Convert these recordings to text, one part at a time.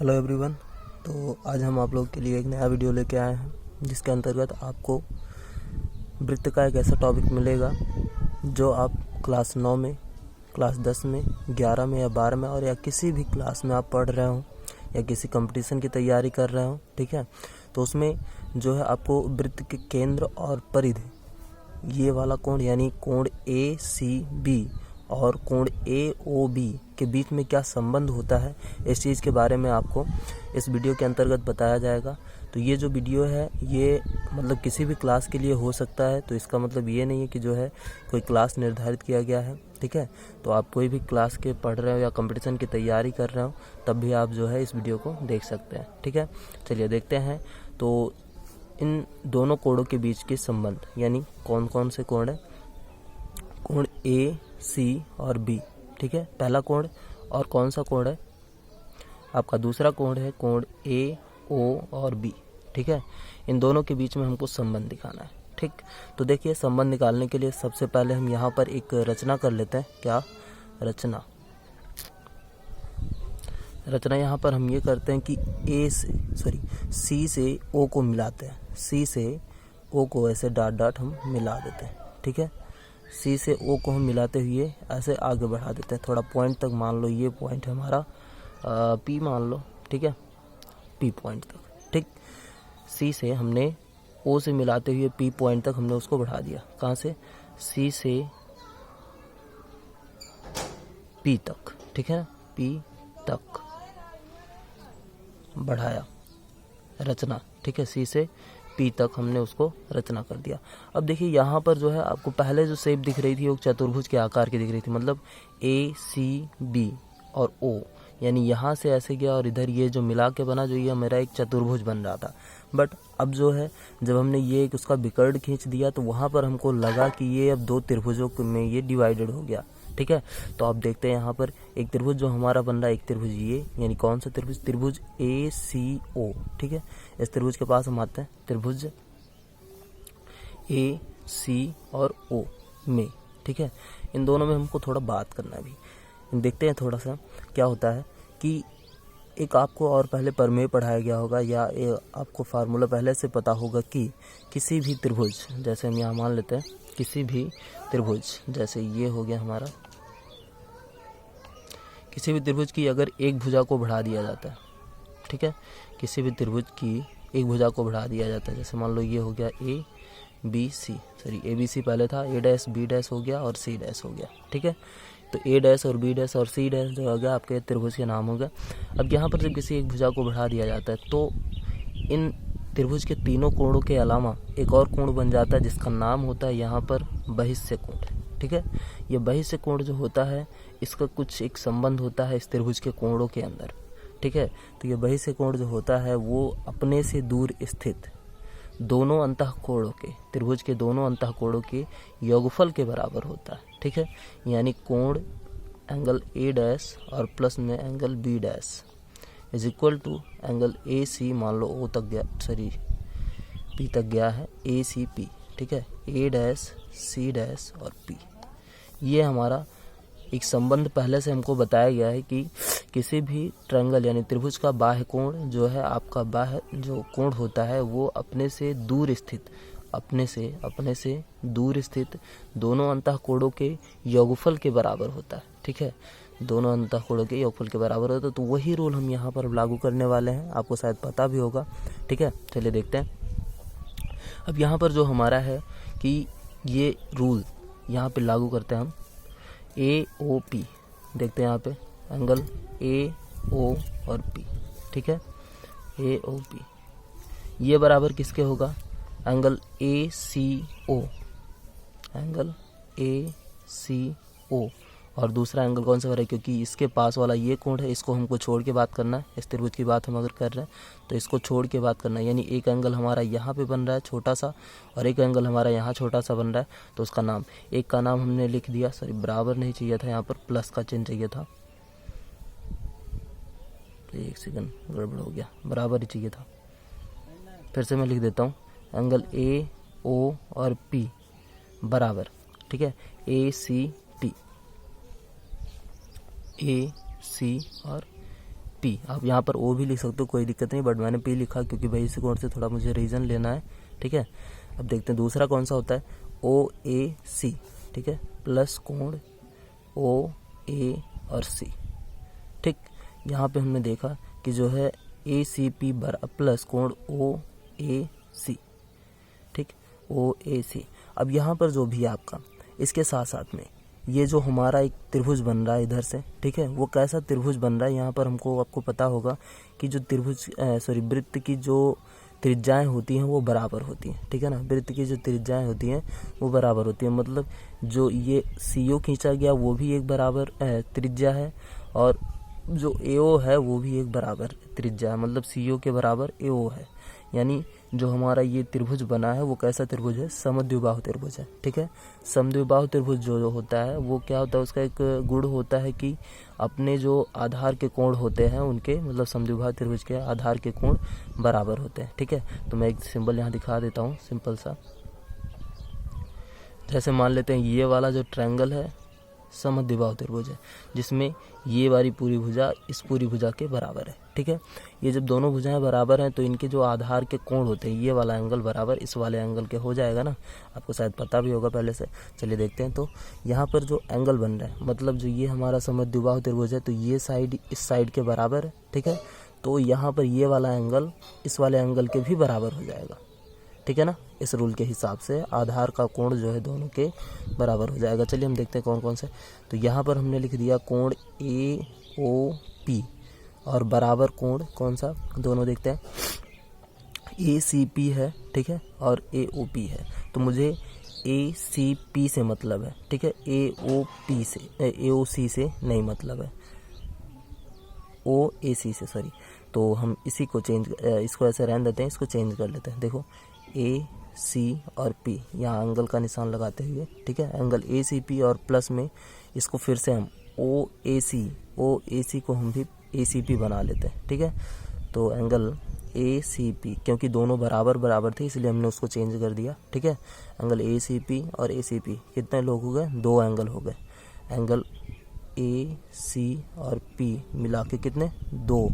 Hello everyone. तो आज हम आप लोग के लिए एक नया वीडियो लेके आए हैं जिसके अंतर्गत आपको वृत्त का एक ऐसा टॉपिक मिलेगा जो आप क्लास 9 में, क्लास 10 में, 11 में या 12 में और या किसी भी क्लास में आप पढ़ रहे हो या किसी कंपटीशन की तैयारी कर रहे हो, ठीक है। तो उसमें जो है आपको वृत्त के केंद्र और परिधि, ये वाला कोण यानी कोण ACB और कोण AOB के बीच में क्या संबंध होता है, इस चीज़ के बारे में आपको इस वीडियो के अंतर्गत बताया जाएगा। तो ये जो वीडियो है ये मतलब किसी भी क्लास के लिए हो सकता है, तो इसका मतलब ये नहीं है कि जो है कोई क्लास निर्धारित किया गया है, ठीक है। तो आप कोई भी क्लास के पढ़ रहे हो या कंपटीशन की तैयारी कर रहे हो तब भी आप जो है इस वीडियो को देख सकते हैं, ठीक है। चलिए देखते हैं तो इन दोनों कोणों के बीच के संबंध, यानी कौन कौन से कोण है, कोण A, C और B, ठीक है, पहला कोण। और कौन सा कोण है आपका दूसरा कोण है कोण A, O और B, ठीक है। इन दोनों के बीच में हमको संबंध दिखाना है, ठीक। तो देखिए संबंध निकालने के लिए सबसे पहले हम यहाँ पर एक रचना कर लेते हैं। क्या रचना? रचना यहाँ पर हम ये करते हैं कि C से O को मिलाते हैं। C से O को ऐसे डॉट डॉट हम मिला देते हैं, ठीक है। C से O को हम मिलाते हुए ऐसे आगे बढ़ा देते हैं थोड़ा पॉइंट तक। मान लो ये पॉइंट है हमारा P मान लो, ठीक है, P पॉइंट तक, ठीक। C से हमने O से मिलाते हुए P पॉइंट तक हमने उसको बढ़ा दिया। कहाँ से? C से P तक, ठीक है, P तक बढ़ाया, रचना, ठीक है। C से P तक हमने उसको रचना कर दिया। अब देखिए यहाँ पर जो है आपको पहले जो शेप दिख रही थी वो चतुर्भुज के आकार की दिख रही थी, मतलब ACB और O, यानी यहाँ से ऐसे गया और इधर ये जो मिला के बना, जो ये मेरा एक चतुर्भुज बन रहा था। बट अब जो है जब हमने ये एक उसका विकर्ण खींच दिया तो वहाँ पर हमको लगा कि ये अब दो त्रिभुजों में ये डिवाइडेड हो गया, ठीक है। तो आप देखते हैं यहाँ पर एक त्रिभुज जो हमारा बन रहा है, एक त्रिभुज ये, यानी कौन सा त्रिभुज? त्रिभुज ACO, ठीक है। इस त्रिभुज के पास हम आते हैं, त्रिभुज AC और O में, ठीक है। इन दोनों में हमको थोड़ा बात करना है अभी। देखते हैं थोड़ा सा क्या होता है कि एक आपको और पहले प्रमेय पढ़ाया गया होगा या आपको फार्मूला पहले से पता होगा कि किसी भी त्रिभुज, जैसे हम यहाँ मान लेते हैं किसी भी त्रिभुज, जैसे ये हो गया हमारा, किसी भी त्रिभुज की अगर एक भुजा को बढ़ा दिया जाता है, ठीक है, किसी भी त्रिभुज की एक भुजा को बढ़ा दिया जाता है, जैसे मान लो ये हो गया ABC पहले था, A डैश B डैश हो गया और C डैश हो गया, ठीक है। तो A डैश और B डैश और C डैश जो हो गया आपके त्रिभुज के नाम हो गया। अब यहाँ पर जब किसी एक भुजा को बढ़ा दिया जाता है तो इन त्रिभुज के तीनों कोणों के अलावा एक और कोण बन जाता है जिसका नाम होता है यहाँ पर बहिष्य कोण, ठीक है। ये बहिष्य कोण जो होता है इसका कुछ एक संबंध होता है इस त्रिभुज के कोणों के अंदर, ठीक है। तो ये बहिष्य कोण जो होता है वो अपने से दूर स्थित दोनों अंतःकोणों के, त्रिभुज के दोनों अंतःकोणों के योगफल के बराबर होता है, ठीक है। यानी कोण एंगल A डैश और प्लस में angle B dash is equal to angle AC, मान लो O तक गया, P तक गया है, ACP, ठीक है, A डैश C डैश और P। ये हमारा एक संबंध पहले से हमको बताया गया है कि किसी भी ट्रायंगल यानी त्रिभुज का बाह्य कोण जो है, आपका बाह्य जो कोण होता है वो अपने से दूर स्थित दोनों अंतःकोणों के योगफल के बराबर होता है, ठीक है। दोनों अंतःकोणों के योगफल के बराबर होता है। तो वही रूल हम यहाँ पर लागू करने वाले हैं, आपको शायद पता भी होगा, ठीक है। चलिए देखते हैं। अब यहाँ पर जो हमारा है कि ये रूल यहाँ पे लागू करते हैं हम AOP, देखते हैं यहाँ पे एंगल AO और P, ठीक है, AOP ये बराबर किसके होगा? Angle ACO, angle ACO। और दूसरा एंगल कौन सा हो रहा है? क्योंकि इसके पास वाला ये कोण है, इसको हमको छोड़ के बात करना है। इस त्रिभुज की बात हम अगर कर रहे हैं तो इसको छोड़ के बात करना है, यानी एक एंगल हमारा यहाँ पे बन रहा है छोटा सा और एक एंगल हमारा यहाँ छोटा सा बन रहा है। तो उसका नाम, एक का नाम हमने लिख दिया, बराबर नहीं चाहिए था, यहाँ पर प्लस का चिन्ह चाहिए था, तो एक सेकंड गड़बड़ हो गया, बराबर ही चाहिए था। फिर से मैं लिख देता हूँ, एंगल AO और P बराबर, ठीक है, AC और पी। आप यहाँ पर ओ भी लिख सकते हो, कोई दिक्कत नहीं, बट मैंने पी लिखा क्योंकि भाई इसी कोण से थोड़ा मुझे रीजन लेना है। ठीक है, अब देखते हैं दूसरा कौन सा होता है, ओ ए सी। ठीक है, प्लस कोण ओ ए और सी। ठीक, यहाँ पे हमने देखा कि जो है ए सी पी प्लस कोण ओ ए सी। ठीक, ओ ए सी। अब यहाँ पर जो भी आपका इसके साथ साथ में ये जो हमारा एक त्रिभुज बन रहा है इधर से, ठीक है, वो कैसा त्रिभुज बन रहा है, यहाँ पर आपको पता होगा कि जो वृत्त की जो त्रिज्याएं होती हैं वो बराबर होती हैं। ठीक है ना, वृत्त की जो त्रिज्याएं होती हैं वो बराबर होती हैं, मतलब जो ये CO खींचा गया वो भी एक बराबर त्रिज्या है, और जो AO है वो भी एक बराबर त्रिज्या है, मतलब CO के बराबर AO है। यानी जो हमारा ये त्रिभुज बना है वो कैसा त्रिभुज है, समद्विबाहु त्रिभुज है। ठीक है, समद्विबाहु त्रिभुज जो होता है वो क्या होता है, उसका एक गुण होता है कि अपने जो आधार के कोण होते हैं उनके, मतलब समद्विबाहु त्रिभुज के आधार के कोण बराबर होते हैं। ठीक है, तो मैं एक सिंबल यहाँ दिखा देता हूँ, सिंपल सा। जैसे मान लेते हैं ये वाला जो ट्रायंगल है समद्विबाहु त्रिभुज है, जिसमें ये वाली पूरी भुजा इस पूरी भुजा के बराबर है। ठीक है, ये जब दोनों भुजाएं बराबर हैं तो इनके जो आधार के कोण होते हैं, ये वाला एंगल बराबर इस वाले एंगल के हो जाएगा ना, आपको शायद पता भी होगा पहले से। चलिए देखते हैं, तो यहाँ पर जो एंगल बन रहा है, मतलब जो ये हमारा समद्विबाहु त्रिभुज है, तो ये साइड इस साइड के बराबर है। ठीक है, तो यहाँ पर ये वाला एंगल इस वाले एंगल के भी बराबर हो जाएगा। ठीक है ना, इस रूल के हिसाब से आधार का कोण जो है दोनों के बराबर हो जाएगा। चलिए हम देखते हैं कौन कौन से। तो यहाँ पर हमने लिख दिया कोण AOP और बराबर कोण कौन सा, दोनों देखते हैं, ACP है। ठीक है, और AOP है। तो मुझे ACP से मतलब है। ठीक है, AOC से नहीं मतलब है, OAC से, सॉरी। तो हम इसी को इसको ऐसे रहने देते हैं, इसको चेंज कर लेते हैं। देखो AC और P, यहाँ एंगल का निशान लगाते हुए, ठीक है, एंगल ACP और प्लस में इसको फिर से हम OAC को हम भी ACP बना लेते हैं। ठीक है, तो एंगल ACP, क्योंकि दोनों बराबर थे इसलिए हमने उसको चेंज कर दिया। ठीक है, एंगल ACP और ACP कितने लोग हो गए, 2 एंगल हो गए। एंगल AC और P मिला के कितने, 2।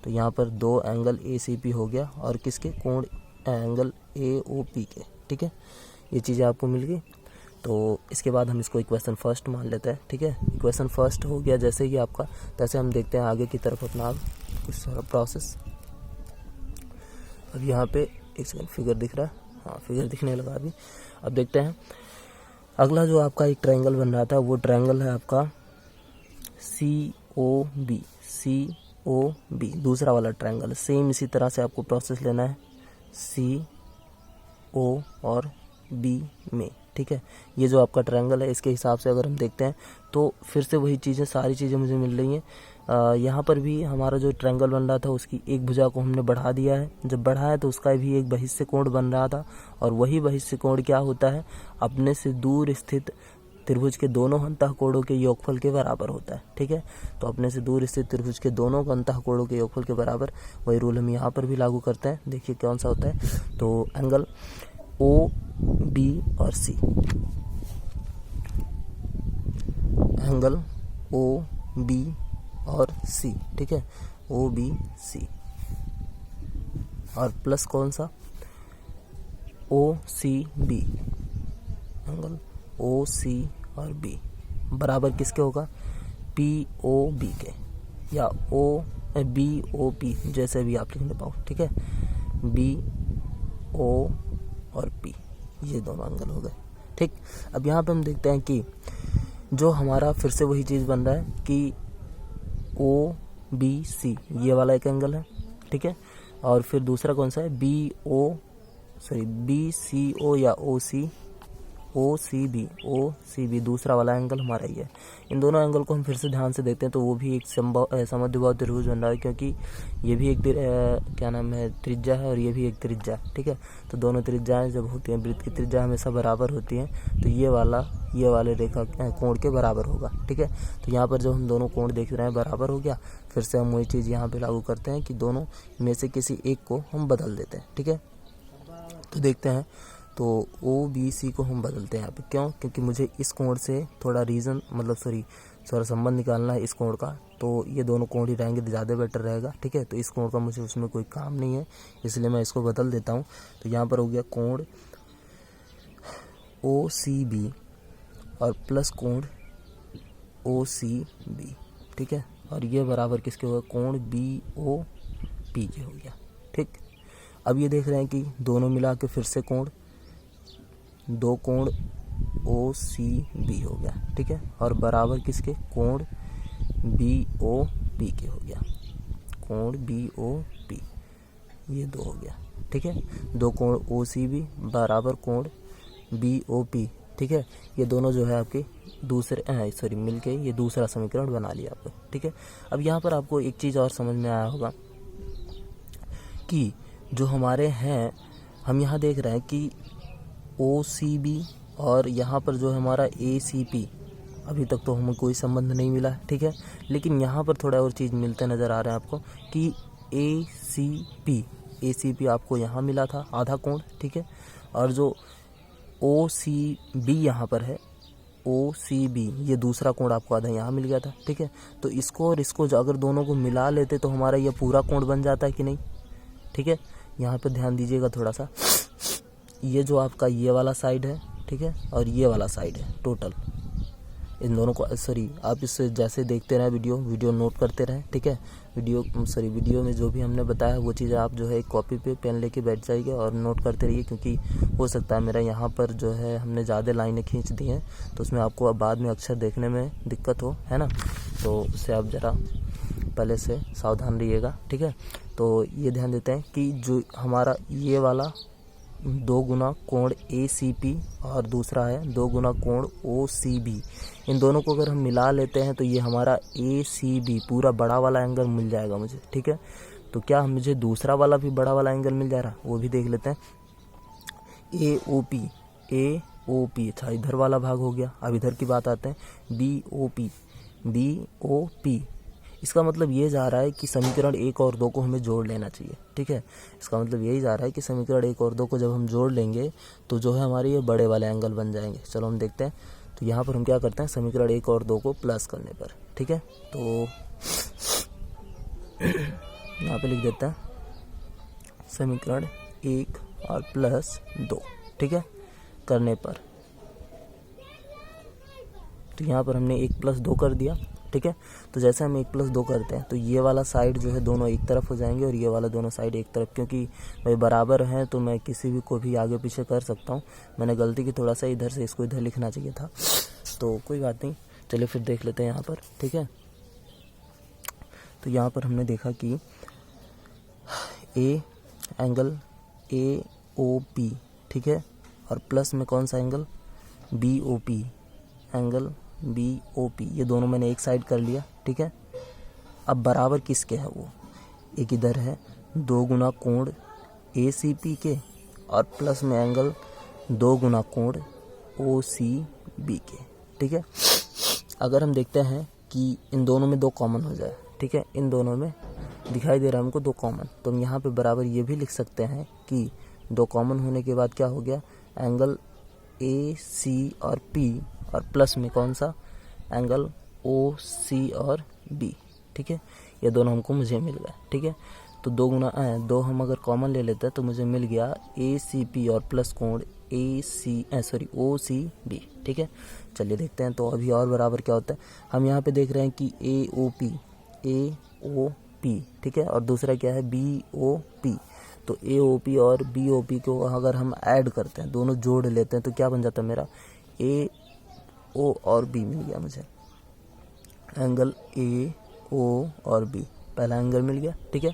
तो यहाँ पर 2 एंगल ACP हो गया और किसके, कोण एंगल AOP के। ठीक है, ये चीज़ें आपको मिल गई। तो इसके बाद हम इसको इक्वेशन फर्स्ट मान लेते हैं। ठीक है, इक्वेशन फर्स्ट हो गया जैसे कि आपका, तैसे हम देखते हैं आगे की तरफ अपना कुछ सारा प्रोसेस। अब यहाँ पे एक सेकंड, फिगर दिख रहा है, हाँ फिगर दिखने लगा अभी। अब देखते हैं अगला जो आपका एक ट्रायंगल बन रहा था, वो ट्रायंगल है आपका COB, दूसरा वाला ट्रायंगल। सेम इसी तरह से आपको प्रोसेस लेना है CO और B में। ठीक है, ये जो आपका ट्रायंगल है इसके हिसाब से अगर हम देखते हैं तो फिर से वही चीज़ें, सारी चीज़ें मुझे मिल रही हैं। यहाँ पर भी हमारा जो ट्रायंगल बन रहा था उसकी एक भुजा को हमने बढ़ा दिया है। जब बढ़ाया तो उसका भी एक बहिष्य कोण बन रहा था, और वही बहिष्य कोण क्या होता है, अपने से दूर स्थित त्रिभुज के दोनों अंतःकोणों के योगफल के बराबर होता है। ठीक है, तो अपने से दूर स्थित त्रिभुज के दोनों अंतःकोणों के योगफल के बराबर, वही रूल हम यहाँ पर भी लागू करते हैं। देखिए कौन सा होता है, तो एंगल OB और C, एंगल OB और C। ठीक है, OBC और प्लस कौन सा, OCB, एंगल OC और B बराबर किसके होगा, POB के, या BOP, जैसे भी आप लिखने पाओ। ठीक है, BO और P, ये दोनों एंगल हो गए। ठीक, अब यहाँ पे हम देखते हैं कि जो हमारा फिर से वही चीज़ बन रहा है कि OBC, ये वाला एक एंगल है। ठीक है, और फिर दूसरा कौन सा है, BCO या OCB, दूसरा वाला एंगल हमारा ही है। इन दोनों एंगल को हम फिर से ध्यान से देखते हैं तो वो भी एक समद्विबाहु त्रिभुज बन रहा है, क्योंकि ये भी एक क्या नाम है, त्रिज्या है, और ये भी एक त्रिज्या। ठीक है, तो दोनों त्रिज्याएं जब होती हैं, वृत्त की त्रिज्या हमेशा बराबर होती हैं, तो ये वाले रेखा कोण के बराबर होगा। ठीक है, तो यहाँ पर जो हम दोनों कोण देख रहे हैं बराबर हो गया। फिर से हम वही चीज़ यहाँ पे लागू करते हैं कि दोनों में से किसी एक को हम बदल देते हैं। ठीक है, तो देखते हैं, तो OBC को हम बदलते हैं यहाँ पे। क्यों, क्योंकि मुझे इस कोण से थोड़ा संबंध निकालना है इस कोण का। तो ये दोनों कोण ही रहेंगे तो ज़्यादा बेटर रहेगा, ठीक है। तो इस कोण का मुझे उसमें कोई काम नहीं है, इसलिए मैं इसको बदल देता हूँ। तो यहाँ पर हो गया कोण OCB और प्लस कोण OCB, ठीक है। और ये बराबर किसके होगा, कोण BOP के हो गया, ठीक। अब ये देख रहे हैं कि दोनों मिला के फिर से कोण, दो कोण OCB हो गया, ठीक है। और बराबर किसके, कोण BOP के हो गया, कोण BOP, ये दो हो गया, ठीक है। दो कोण OCB बराबर कोण BOP, ठीक है। ये दोनों जो है आपके दूसरे मिलके ये दूसरा समीकरण बना लिया आपको, ठीक है। अब यहाँ पर आपको एक चीज़ और समझ में आया होगा कि जो हमारे हैं, हम यहाँ देख रहे हैं कि OCB और यहाँ पर जो हमारा ACP, अभी तक तो हमें कोई संबंध नहीं मिला, ठीक है। लेकिन यहाँ पर थोड़ा और चीज़ मिलते नज़र आ रहे हैं आपको कि ACP आपको यहाँ मिला था आधा कोण, ठीक है। और जो OCB यहाँ पर है, OCB ये दूसरा कोण आपको आधा यहाँ मिल गया था, ठीक है। तो इसको और इसको जो अगर दोनों को मिला लेते तो हमारा ये पूरा कोण बन जाता है कि नहीं, ठीक है। यहाँ पे ध्यान दीजिएगा थोड़ा सा, ये जो आपका ये वाला साइड है, ठीक है, और ये वाला साइड है, टोटल इन दोनों को आप इससे जैसे देखते रहें वीडियो नोट करते रहें, ठीक है। वीडियो में जो भी हमने बताया वो चीज़ें आप जो है एक कॉपी पे पेन लेके बैठ जाइए और नोट करते रहिए, क्योंकि हो सकता है मेरा यहाँ पर जो है हमने ज़्यादा लाइनें खींच दी हैं तो उसमें आपको अब बाद में अक्षर देखने में दिक्कत हो, है ना। तो उससे आप ज़रा पहले से सावधान रहिएगा, ठीक है। तो ये ध्यान देते हैं कि जो हमारा ये वाला 2 गुना कोण ACP और दूसरा है 2 गुना कोण OCB, इन दोनों को अगर हम मिला लेते हैं तो ये हमारा ACB पूरा बड़ा वाला एंगल मिल जाएगा मुझे, ठीक है। तो क्या मुझे दूसरा वाला भी बड़ा वाला एंगल मिल जा रहा है, वो भी देख लेते हैं। AOP, अच्छा इधर वाला भाग हो गया। अब इधर की बात आते हैं, BOP, इसका मतलब ये जा रहा है कि समीकरण 1 और 2 को हमें जोड़ लेना चाहिए, ठीक है। इसका मतलब यही जा रहा है कि समीकरण 1 और 2 को जब हम जोड़ लेंगे तो जो है हमारे ये बड़े वाले एंगल बन जाएंगे। चलो हम देखते हैं। तो यहाँ पर हम क्या करते हैं, समीकरण 1 और 2 को प्लस करने पर, ठीक है। तो यहाँ पे लिख देते हैं समीकरण 1 और प्लस 2, ठीक है, करने पर। तो यहाँ पर हमने 1 + 2 कर दिया, ठीक है। तो जैसे हम 1 + 2 करते हैं तो ये वाला साइड जो है दोनों एक तरफ हो जाएंगे और ये वाला दोनों साइड एक तरफ, क्योंकि भाई बराबर हैं तो मैं किसी भी को भी आगे पीछे कर सकता हूँ। मैंने गलती की, थोड़ा सा इधर से इसको इधर लिखना चाहिए था, तो कोई बात नहीं। चलिए फिर देख लेते हैं यहाँ पर, ठीक है। तो यहाँ पर हमने देखा कि एंगल AOP, ठीक है, और प्लस में कौन सा एंगल BOP, एंगल BOP, ये दोनों मैंने एक साइड कर लिया, ठीक है। अब बराबर किसके है, वो एक इधर है 2 गुना कोण ACP के और प्लस में एंगल 2 गुना कोण OCB के, ठीक है। अगर हम देखते हैं कि इन दोनों में 2 कॉमन हो जाए, ठीक है, इन दोनों में दिखाई दे रहा है हमको 2 कॉमन, तो हम यहाँ पे बराबर ये भी लिख सकते हैं कि 2 कॉमन होने के बाद क्या हो गया, एंगल AC और P और प्लस में कौन सा एंगल OC और B, ठीक है। ये दोनों मुझे मिल गए, ठीक है। तो 2 गुना 2 हम अगर कॉमन ले लेते हैं तो मुझे मिल गया ACP और प्लस कोण OCB, ठीक है। चलिए देखते हैं तो अभी और बराबर क्या होता है। हम यहाँ पे देख रहे हैं कि AOP, ठीक है, और दूसरा क्या है BOP। तो AOP और BOP को अगर हम ऐड करते हैं, दोनों जोड़ लेते हैं तो क्या बन जाता है मेरा, AO और B मिल गया मुझे, एंगल AO और B, पहला एंगल मिल गया, ठीक है।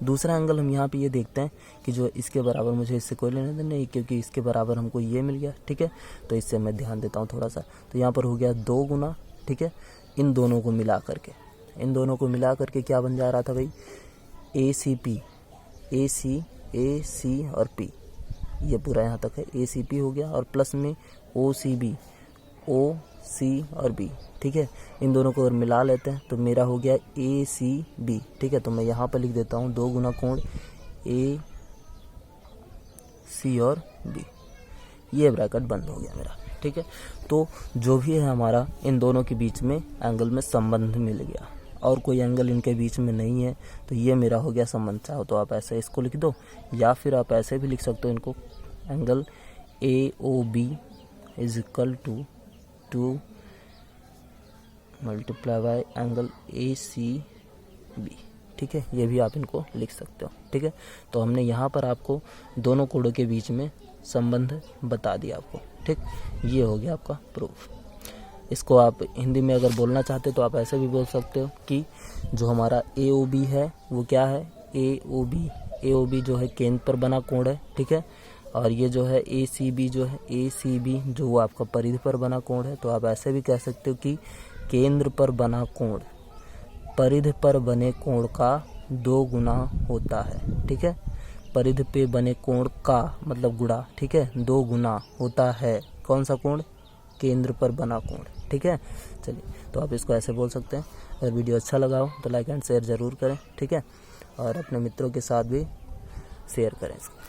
दूसरा एंगल हम यहाँ पे ये देखते हैं कि जो इसके बराबर, मुझे इससे कोई लेना देना नहीं क्योंकि इसके बराबर हमको ये मिल गया, ठीक है। तो इससे मैं ध्यान देता हूँ थोड़ा सा। तो यहाँ पर हो गया 2 गुना, ठीक है, इन दोनों को मिला करके क्या बन जा रहा था भाई, ACP, AC और P, ये पूरा यहाँ तक है ACP हो गया, और प्लस में OCB, OC और B, ठीक है। इन दोनों को अगर मिला लेते हैं तो मेरा हो गया ACB, ठीक है। तो मैं यहाँ पर लिख देता हूँ 2 गुना कोण AC और B, ये ब्रैकेट बंद हो गया मेरा, ठीक है। तो जो भी है हमारा इन दोनों के बीच में एंगल में संबंध मिल गया। और कोई एंगल इनके बीच में नहीं है, तो ये मेरा हो गया संबंध। चाहो तो आप ऐसे इसको लिख दो, या फिर आप ऐसे भी लिख सकते हो इनको, angle AOB is equal to 2 multiply by angle ACB। ठीक है, ये भी आप इनको लिख सकते हो। ठीक है, तो हमने यहाँ पर आपको दोनों कोणों के बीच में संबंध बता दिया आपको। ठीक, ये हो गया आपका प्रूफ। इसको आप हिंदी में अगर बोलना चाहते तो आप ऐसे भी बोल सकते हो कि जो हमारा AOB है वो क्या है, AOB जो है केंद्र पर बना कोण है। ठीक है, और ये जो है ACB जो है, ACB जो वो आपका परिधि पर बना कोण है। तो आप ऐसे भी कह सकते हो कि केंद्र पर बना कोण परिधि पर बने कोण का 2 गुना होता है। ठीक है, परिधि पे बने कोण का मतलब गुणा, ठीक है, 2 गुना होता है कौन सा कोण, केंद्र पर बना कोण। ठीक है, चलिए, तो आप इसको ऐसे बोल सकते हैं। अगर वीडियो अच्छा लगा हो तो लाइक एंड शेयर ज़रूर करें। ठीक है, और अपने मित्रों के साथ भी शेयर करें इसको।